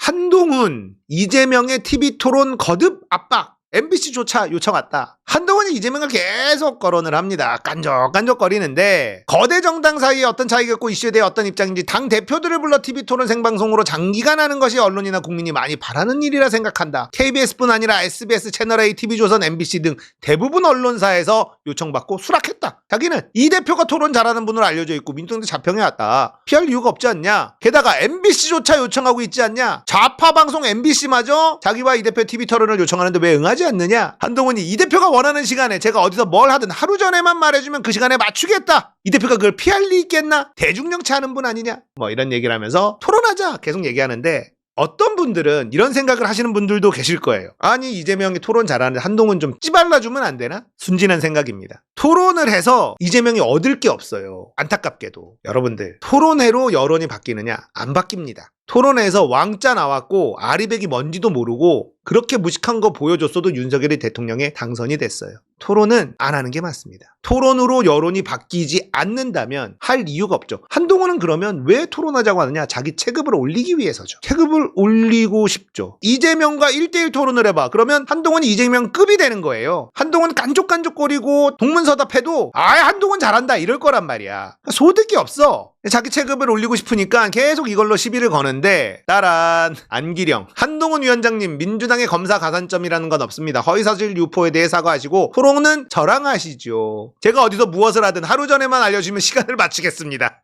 한동훈, 이재명의 TV 토론 거듭 압박. MBC조차 요청 왔다. 한동훈이 이재명을 계속 거론을 합니다. 깐족깐족거리는데 거대 정당 사이에 어떤 차이가 있고 이슈에 대해 어떤 입장인지 당 대표들을 불러 TV 토론 생방송으로 장기간 하는 것이 언론이나 국민이 많이 바라는 일이라 생각한다. KBS뿐 아니라 SBS, 채널A, TV조선, MBC 등 대부분 언론사에서 요청받고 수락했다. 자기는 이 대표가 토론 잘하는 분으로 알려져 있고 민통도 자평해왔다. 피할 이유가 없지 않냐. 게다가 MBC조차 요청하고 있지 않냐. 좌파 방송 MBC마저 자기와 이 대표 TV 토론을 요청하는데 왜 응하지 않느냐. 한동훈이 이 대표가 원하는 시간에 제가 어디서 뭘 하든 하루 전에만 말해주면 그 시간에 맞추겠다. 이 대표가 그걸 피할 리 있겠나? 대중정치 하는 분 아니냐? 뭐 이런 얘기를 하면서 토론하자 계속 얘기하는데 어떤 분들은 이런 생각을 하시는 분들도 계실 거예요. 아니 이재명이 토론 잘하는데 한동훈 좀 찌발라주면 안 되나? 순진한 생각입니다. 토론을 해서 이재명이 얻을 게 없어요. 안타깝게도. 여러분들 토론회로 여론이 바뀌느냐? 안 바뀝니다. 토론회에서 왕자 나왔고 아리백이 뭔지도 모르고 그렇게 무식한 거 보여줬어도 윤석열이 대통령에 당선이 됐어요. 토론은 안 하는 게 맞습니다. 토론으로 여론이 바뀌지 않는다면 할 이유가 없죠. 한동훈은 그러면 왜 토론하자고 하느냐? 자기 체급을 올리기 위해서죠. 체급을 올리고 싶죠. 이재명과 1대1 토론을 해봐. 그러면 한동훈이 이재명급이 되는 거예요. 한동훈 깐족깐족거리고 동문서답해도 한동훈 잘한다 이럴 거란 말이야. 소득이 없어. 자기 체급을 올리고 싶으니까 계속 이걸로 시비를 거는데 따란 안기령 한동훈 위원장님 민주당의 검사 가산점이라는 건 없습니다. 허위사실 유포에 대해 사과하시고 토론은 저랑 하시죠. 제가 어디서 무엇을 하든 하루 전에만 알려주면 시간을 맞추겠습니다.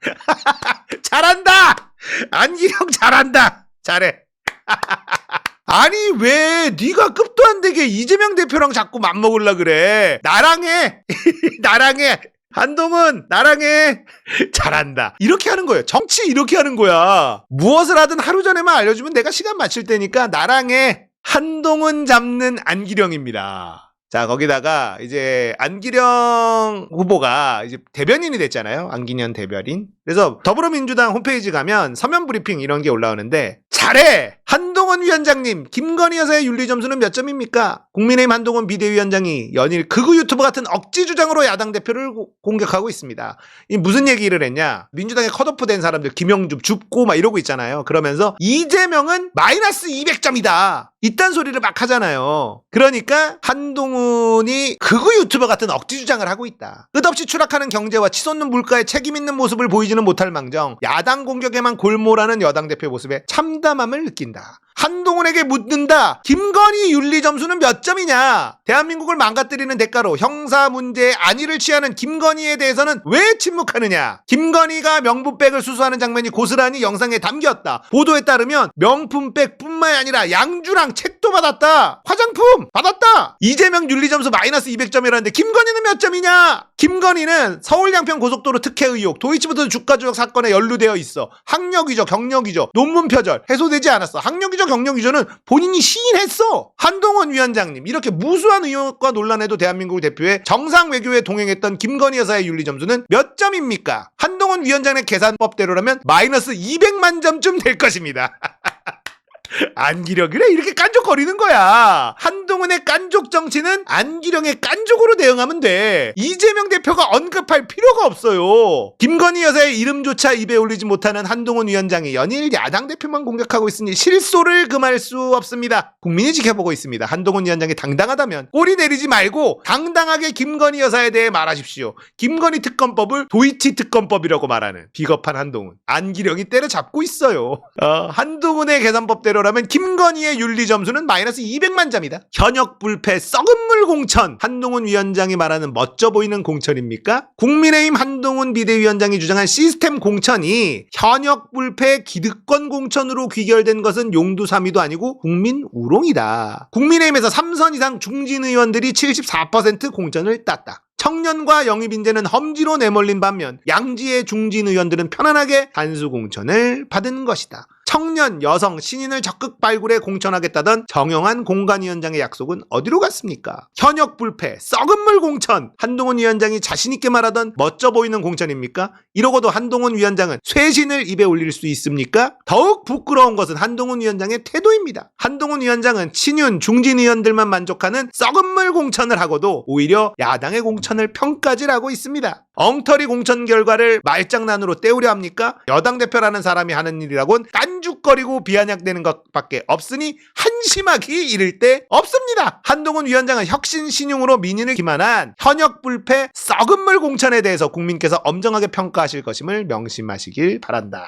잘한다. 안기령 잘한다. 잘해. 아니 왜 네가 급도 안 되게 이재명 대표랑 자꾸 맘먹으려 그래. 나랑 해. 나랑 해. 한동훈 나랑 해. 잘한다. 이렇게 하는 거예요. 정치 이렇게 하는 거야. 무엇을 하든 하루 전에만 알려주면 내가 시간 맞출 테니까 나랑 해. 한동훈 잡는 안기령입니다. 자, 거기다가 이제 안기령 후보가 이제 대변인이 됐잖아요. 안기년 대변인. 그래서 더불어민주당 홈페이지 가면 서면 브리핑 이런 게 올라오는데 잘해! 한동훈 위원장님, 김건희 여사의 윤리 점수는 몇 점입니까? 국민의힘 한동훈 비대위원장이 연일 극우 유튜버 같은 억지 주장으로 야당 대표를 공격하고 있습니다. 이 무슨 얘기를 했냐? 민주당에 컷오프 된 사람들 김영줍 줍고 막 이러고 있잖아요. 그러면서 이재명은 마이너스 200점이다. 이딴 소리를 막 하잖아요. 그러니까 한동훈이 극우 유튜버 같은 억지 주장을 하고 있다. 끝없이 추락하는 경제와 치솟는 물가에 책임 있는 모습을 보이지는 못할 망정 야당 공격에만 골몰하는 여당 대표 모습에 참담함을 느낀다. 한동훈에게 묻는다. 김건희 윤리 점수는 몇 점이냐? 대한민국을 망가뜨리는 대가로 형사 문제에 안위를 취하는 김건희에 대해서는 왜 침묵하느냐? 김건희가 명품백을 수수하는 장면이 고스란히 영상에 담겼다. 보도에 따르면 명품백뿐만 아니라 양주랑 책도 받았다. 화장품 받았다. 이재명 윤리 점수 마이너스 200점이라는데 김건희는 몇 점이냐? 김건희는 서울 양평 고속도로 특혜 의혹, 도이치모터 주가 조작 사건에 연루되어 있어. 학력 위조, 경력 위조, 논문 표절 해소되지 않았어. 학력 위조, 경력 위조는 본인이 시인했어. 한동훈 위원장님, 이렇게 무수한 의혹과 논란에도 대한민국을 대표해 정상 외교에 동행했던 김건희 여사의 윤리 점수는 몇 점입니까? 한동훈 위원장의 계산법대로라면 마이너스 200만 점쯤 될 것입니다. 안기령 그래 이렇게 깐족거리는 거야. 한동훈의 깐족 정치는 안기령의 깐족으로 대응하면 돼. 이재명 대표가 언급할 필요가 없어요. 김건희 여사의 이름조차 입에 올리지 못하는 한동훈 위원장이 연일 야당 대표만 공격하고 있으니 실소를 금할 수 없습니다. 국민이 지켜보고 있습니다. 한동훈 위원장이 당당하다면 꼬리 내리지 말고 당당하게 김건희 여사에 대해 말하십시오. 김건희 특검법을 도이치 특검법이라고 말하는 비겁한 한동훈. 안기령이 때려잡고 있어요. 한동훈의 계산법대로 라면 김건희의 윤리 점수는 마이너스 200만 점이다. 현역 불패 썩은 물 공천. 한동훈 위원장이 말하는 멋져 보이는 공천입니까? 국민의힘 한동훈 비대위원장이 주장한 시스템 공천이 현역 불패 기득권 공천으로 귀결된 것은 용두사미도 아니고 국민 우롱이다. 국민의힘에서 3선 이상 중진 의원들이 74% 공천을 땄다. 청년과 영입인재는 험지로 내몰린 반면 양지의 중진 의원들은 편안하게 단수 공천을 받은 것이다. 청년, 여성, 신인을 적극 발굴해 공천하겠다던 정영한 공관위원장의 약속은 어디로 갔습니까? 현역 불패, 썩은 물 공천. 한동훈 위원장이 자신있게 말하던 멋져 보이는 공천입니까? 이러고도 한동훈 위원장은 쇄신을 입에 올릴 수 있습니까? 더욱 부끄러운 것은 한동훈 위원장의 태도입니다. 한동훈 위원장은 친윤, 중진 의원들만 만족하는 썩은 물 공천을 하고도 오히려 야당의 공천을 평가질 하고 있습니다. 엉터리 공천 결과를 말장난으로 때우려 합니까? 여당 대표라는 사람이 하는 일이라곤 깐죽거리고 비아냥대는 것밖에 없으니 한심하기 이를 데 없습니다. 한동훈 위원장은 혁신 신용으로 민의를 기만한 현역 불패 썩은 물 공천에 대해서 국민께서 엄정하게 평가하실 것임을 명심하시길 바란다.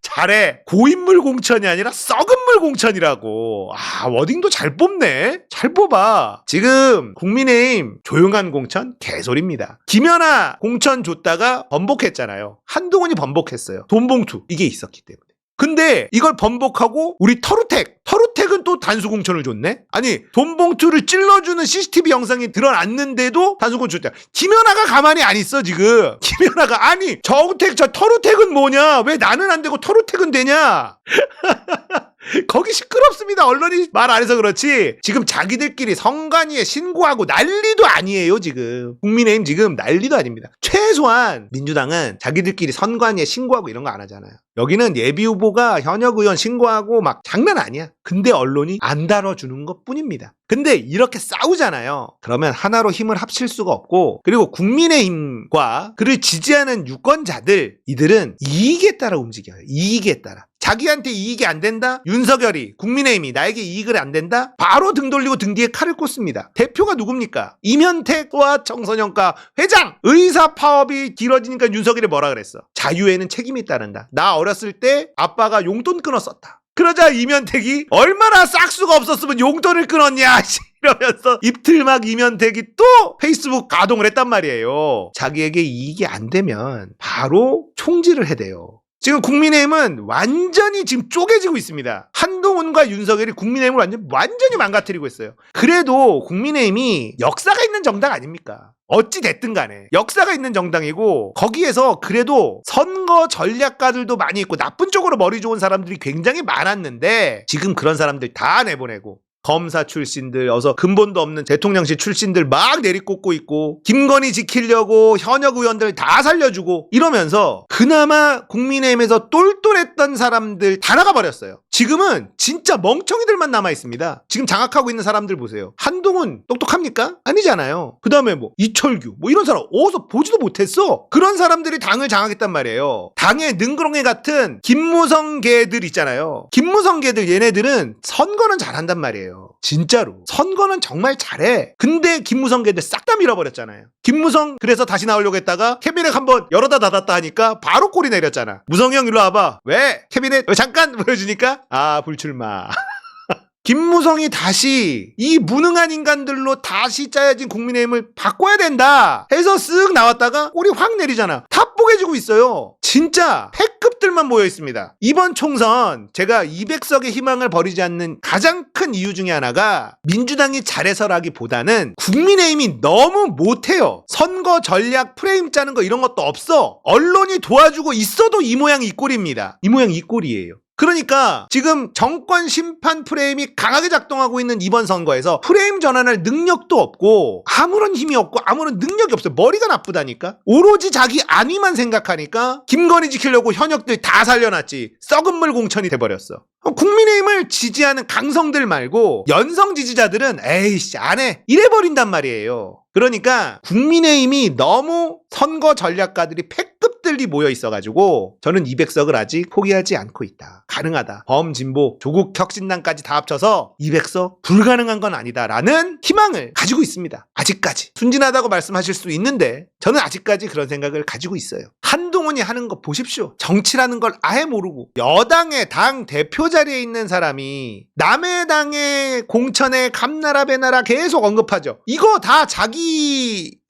잘해. 고인물 공천이 아니라 썩은 물 공천이라고. 워딩도 잘 뽑네. 잘 뽑아. 지금 국민의힘 조용한 공천 개소리입니다. 김연아 공천 줬다가 번복했잖아요. 한동훈이 번복했어요. 돈봉투 이게 있었기 때문에. 근데 이걸 번복하고 우리 터루텍은 또 단수 공천을 줬네? 아니 돈봉투를 찔러주는 CCTV 영상이 드러났는데도 단수 공천 줬다. 김연아가 가만히 안 있어 지금. 김연아가 아니 정우택 저 터루텍은 뭐냐? 왜 나는 안 되고 터루텍은 되냐? 거기 시끄럽습니다. 언론이 말 안 해서 그렇지 지금 자기들끼리 선관위에 신고하고 난리도 아니에요. 지금 국민의힘 지금 난리도 아닙니다. 최소한 민주당은 자기들끼리 선관위에 신고하고 이런 거 안 하잖아요. 여기는 예비후보가 현역 의원 신고하고 막 장난 아니야. 근데 언론이 안 다뤄주는 것 뿐입니다. 근데 이렇게 싸우잖아요. 그러면 하나로 힘을 합칠 수가 없고, 그리고 국민의힘과 그를 지지하는 유권자들, 이들은 이익에 따라 움직여요. 이익에 따라. 자기한테 이익이 안 된다? 윤석열이, 국민의힘이 나에게 이익을 안 된다? 바로 등 돌리고 등 뒤에 칼을 꽂습니다. 대표가 누굽니까? 임현택과 청소년과 회장! 의사 파업이 길어지니까 윤석열이 뭐라 그랬어? 자유에는 책임이 따른다. 나 어렸을 때 아빠가 용돈 끊었었다. 그러자 임현택이 얼마나 싹수가 없었으면 용돈을 끊었냐 이러면서 입틀막 임현택이 또 페이스북 가동을 했단 말이에요. 자기에게 이익이 안 되면 바로 총질을 해대요. 지금 국민의힘은 완전히 지금 쪼개지고 있습니다. 한동훈과 윤석열이 국민의힘을 완전히 망가뜨리고 있어요. 그래도 국민의힘이 역사가 있는 정당 아닙니까? 어찌 됐든 간에 역사가 있는 정당이고, 거기에서 그래도 선거 전략가들도 많이 있고 나쁜 쪽으로 머리 좋은 사람들이 굉장히 많았는데, 지금 그런 사람들 다 내보내고 검사 출신들, 어서 근본도 없는 대통령실 출신들 막 내리꽂고 있고, 김건희 지키려고 현역 의원들 다 살려주고 이러면서 그나마 국민의힘에서 똘똘했던 사람들 다 나가버렸어요. 지금은 진짜 멍청이들만 남아있습니다. 지금 장악하고 있는 사람들 보세요. 한동훈 똑똑합니까? 아니잖아요. 그 다음에 뭐 이철규 뭐 이런 사람 어디서 보지도 못했어. 그런 사람들이 당을 장악했단 말이에요. 당의 능그렁이 같은 김무성 개들 있잖아요. 김무성 개들, 얘네들은 선거는 잘한단 말이에요. 진짜로 선거는 정말 잘해. 근데 김무성 개들 싹 다 밀어버렸잖아요. 김무성 그래서 다시 나오려고 했다가 캐비넷 한번 열었다 닫았다 하니까 바로 꼬리 내렸잖아. 무성이 형 일로 와봐. 왜? 캐비넷 잠깐 보여주니까 불출마. 김무성이 다시 이 무능한 인간들로 다시 짜여진 국민의힘을 바꿔야 된다 해서 쓱 나왔다가 꼬리 확 내리잖아. 다 뽀개지고 있어요. 진짜 패급들만 모여 있습니다. 이번 총선 제가 200석의 희망을 버리지 않는 가장 큰 이유 중에 하나가 민주당이 잘해서라기보다는 국민의힘이 너무 못해요. 선거 전략 프레임 짜는 거 이런 것도 없어. 언론이 도와주고 있어도 이 모양 이 꼴입니다. 이 모양 이 꼴이에요. 그러니까 지금 정권 심판 프레임이 강하게 작동하고 있는 이번 선거에서 프레임 전환할 능력도 없고 아무런 힘이 없고 아무런 능력이 없어요. 머리가 나쁘다니까. 오로지 자기 안위만 생각하니까 김건희 지키려고 현역들 다 살려놨지 썩은 물 공천이 돼버렸어. 국민의힘을 지지하는 강성들 말고 연성 지지자들은 에이씨 안 해 이래버린단 말이에요. 그러니까 국민의힘이 너무 선거 전략가들이 패급들이 모여 있어가지고 저는 200석을 아직 포기하지 않고 있다. 가능하다. 범진보 조국 혁신당까지 다 합쳐서 200석 불가능한 건 아니다라는 희망을 가지고 있습니다. 아직까지. 순진하다고 말씀하실 수 있는데 저는 아직까지 그런 생각을 가지고 있어요. 한동훈이 하는 거 보십시오. 정치라는 걸 아예 모르고 여당의 당 대표 자리에 있는 사람이 남의 당의 공천에 감나라 배나라 계속 언급하죠. 이거 다 자기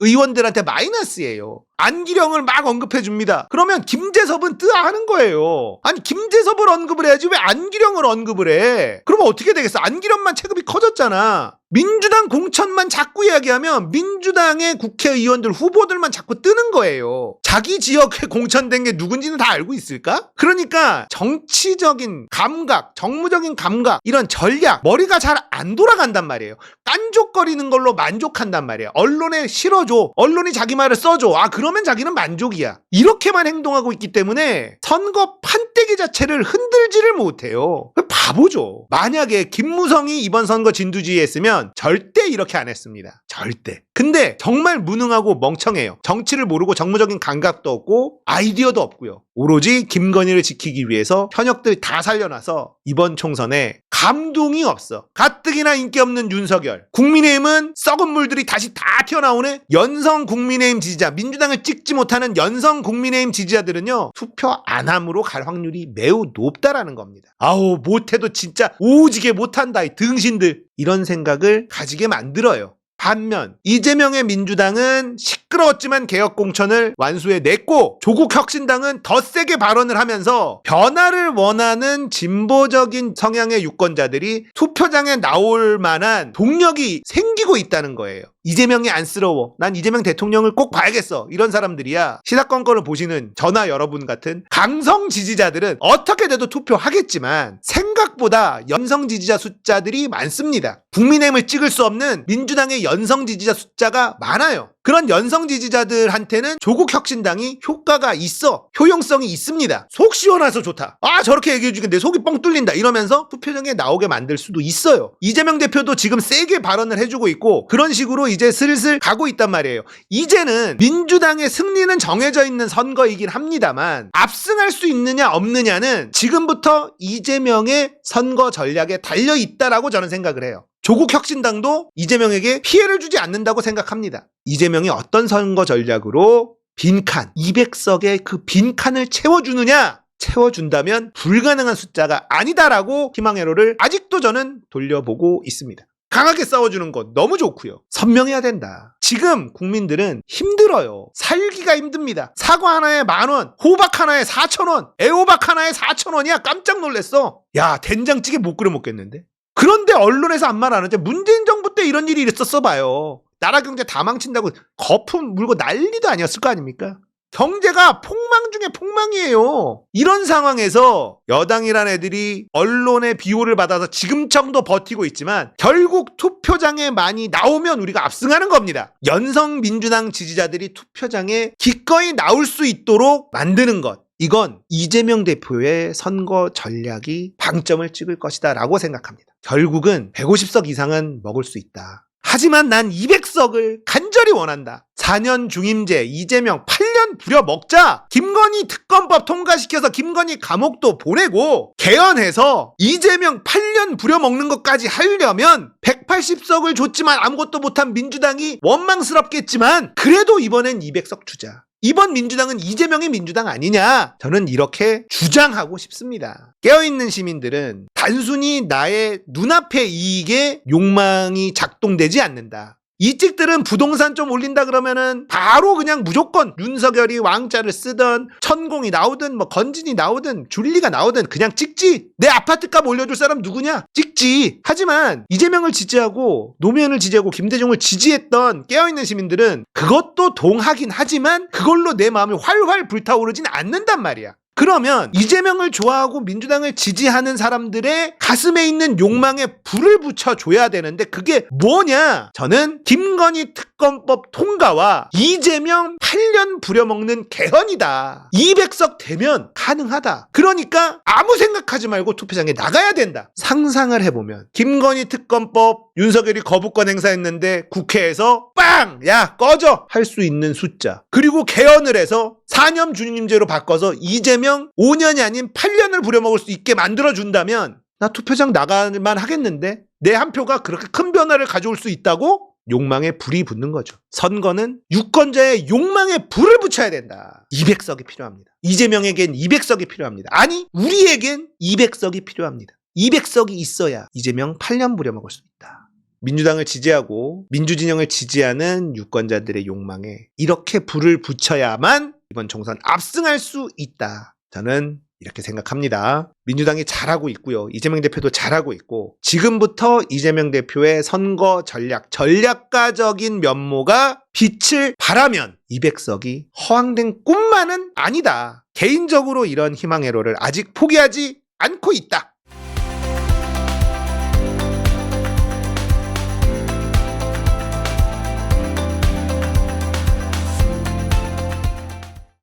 의원들한테 마이너스예요. 안기령을 막 언급해 줍니다. 그러면 김재섭은 뜨아하는 거예요. 아니 김재섭을 언급을 해야지 왜 안기령을 언급을 해? 그러면 어떻게 되겠어? 안기령만 체급이 커졌잖아. 민주당 공천만 자꾸 이야기하면 민주당의 국회의원들 후보들만 자꾸 뜨는 거예요. 자기 지역에 공천된 게 누군지는 다 알고 있을까? 그러니까 정치적인 감각, 정무적인 감각, 이런 전략, 머리가 잘 안 돌아간단 말이에요. 깐족거리는 걸로 만족한단 말이에요. 언론에 실어줘. 언론이 자기 말을 써줘. 그러면 자기는 만족이야. 이렇게만 행동하고 있기 때문에 선거 판때기 자체를 흔들지를 못해요. 바보죠. 만약에 김무성이 이번 선거 진두지휘했으면 절대 이렇게 안 했습니다. 절대. 근데 정말 무능하고 멍청해요. 정치를 모르고 정무적인 감각도 없고 아이디어도 없고요. 오로지 김건희를 지키기 위해서 현역들 다 살려놔서 이번 총선에 감동이 없어. 가뜩이나 인기 없는 윤석열. 국민의힘은 썩은 물들이 다시 다 튀어나오네. 연성 국민의힘 지지자, 민주당을 찍지 못하는 연성 국민의힘 지지자들은요, 투표 안 함으로 갈 확률이 매우 높다라는 겁니다. 아우, 못해도 진짜 오지게 못한다, 이 등신들. 이런 생각을 가지게 만들어요. 반면 이재명의 민주당은 시끄러웠지만 개혁공천을 완수해냈고, 조국혁신당은 더 세게 발언을 하면서 변화를 원하는 진보적인 성향의 유권자들이 투표장에 나올 만한 동력이 생기고 있다는 거예요. 이재명이 안쓰러워. 난 이재명 대통령을 꼭 봐야겠어. 이런 사람들이야. 시사건건을 보시는 저나 여러분 같은 강성 지지자들은 어떻게 돼도 투표하겠지만 생각보다 연성 지지자 숫자들이 많습니다. 국민의힘을 찍을 수 없는 민주당의 연성 지지자 숫자가 많아요. 그런 연성 지지자들한테는 조국혁신당이 효과가 있어. 효용성이 있습니다. 속 시원해서 좋다. 아, 저렇게 얘기해주니까 내 속이 뻥 뚫린다. 이러면서 투표장에 나오게 만들 수도 있어요. 이재명 대표도 지금 세게 발언을 해주고 있고, 그런 식으로 이제 슬슬 가고 있단 말이에요. 이제는 민주당의 승리는 정해져 있는 선거이긴 합니다만 압승할 수 있느냐 없느냐는 지금부터 이재명의 선거 전략에 달려있다라고 저는 생각을 해요. 조국혁신당도 이재명에게 피해를 주지 않는다고 생각합니다. 이재명이 어떤 선거 전략으로 빈칸, 200석의 그 빈칸을 채워주느냐? 채워준다면 불가능한 숫자가 아니다라고 희망회로를 아직도 저는 돌려보고 있습니다. 강하게 싸워주는 것 너무 좋고요. 선명해야 된다. 지금 국민들은 힘들어요. 살기가 힘듭니다. 사과 하나에 10,000원, 호박 하나에 4,000원, 애호박 하나에 4,000원이야. 깜짝 놀랐어. 야, 된장찌개 못 끓여 먹겠는데? 그런데 언론에서 아무 말 안 하죠. 문재인 정부 때 이런 일이 있었어 봐요. 나라 경제 다 망친다고 거품 물고 난리도 아니었을 거 아닙니까? 경제가 폭망 중에 폭망이에요. 이런 상황에서 여당이란 애들이 언론의 비호를 받아서 지금 정도 버티고 있지만 결국 투표장에 많이 나오면 우리가 압승하는 겁니다. 연성 민주당 지지자들이 투표장에 기꺼이 나올 수 있도록 만드는 것. 이건 이재명 대표의 선거 전략이 방점을 찍을 것이다 라고 생각합니다. 결국은 150석 이상은 먹을 수 있다. 하지만 난 200석을 간절히 원한다. 4년 중임제, 이재명 8년 부려먹자. 김건희 특검법 통과시켜서 김건희 감옥도 보내고 개헌해서 이재명 8년 부려먹는 것까지 하려면 180석을 줬지만 아무것도 못한 민주당이 원망스럽겠지만 그래도 이번엔 200석 주자. 이번 민주당은 이재명의 민주당 아니냐? 저는 이렇게 주장하고 싶습니다. 깨어있는 시민들은 단순히 나의 눈앞의 이익에 욕망이 작동되지 않는다. 이 찍들은 부동산 좀 올린다 그러면은 바로 그냥 무조건 윤석열이 왕자를 쓰던 천공이 나오든 뭐 건진이 나오든 줄리가 나오든 그냥 찍지. 내 아파트값 올려줄 사람 누구냐? 찍지. 하지만 이재명을 지지하고 노무현을 지지하고 김대중을 지지했던 깨어있는 시민들은 그것도 동하긴 하지만 그걸로 내 마음이 활활 불타오르진 않는단 말이야. 그러면 이재명을 좋아하고 민주당을 지지하는 사람들의 가슴에 있는 욕망에 불을 붙여줘야 되는데 그게 뭐냐? 저는 김건희 특검법 통과와 이재명 8년 부려먹는 개헌이다. 200석 되면 가능하다. 그러니까 아무 생각하지 말고 투표장에 나가야 된다. 상상을 해보면 김건희 특검법 윤석열이 거부권 행사했는데 국회에서 빵! 야 꺼져! 할 수 있는 숫자. 그리고 개헌을 해서 4년 중임제로 바꿔서 이재명 5년이 아닌 8년을 부려먹을 수 있게 만들어준다면 나 투표장 나갈만 하겠는데? 내 한 표가 그렇게 큰 변화를 가져올 수 있다고? 욕망에 불이 붙는 거죠. 선거는 유권자의 욕망에 불을 붙여야 된다. 200석이 필요합니다. 이재명에겐 200석이 필요합니다. 아니 우리에겐 200석이 필요합니다. 200석이 있어야 이재명 8년 부려먹을 수 있다. 민주당을 지지하고 민주진영을 지지하는 유권자들의 욕망에 이렇게 불을 붙여야만 이번 총선 압승할 수 있다. 저는 이렇게 생각합니다. 민주당이 잘하고 있고요. 이재명 대표도 잘하고 있고 지금부터 이재명 대표의 선거 전략가적인 면모가 빛을 발하면 200석이 허황된 꿈만은 아니다. 개인적으로 이런 희망회로를 아직 포기하지 않고 있다.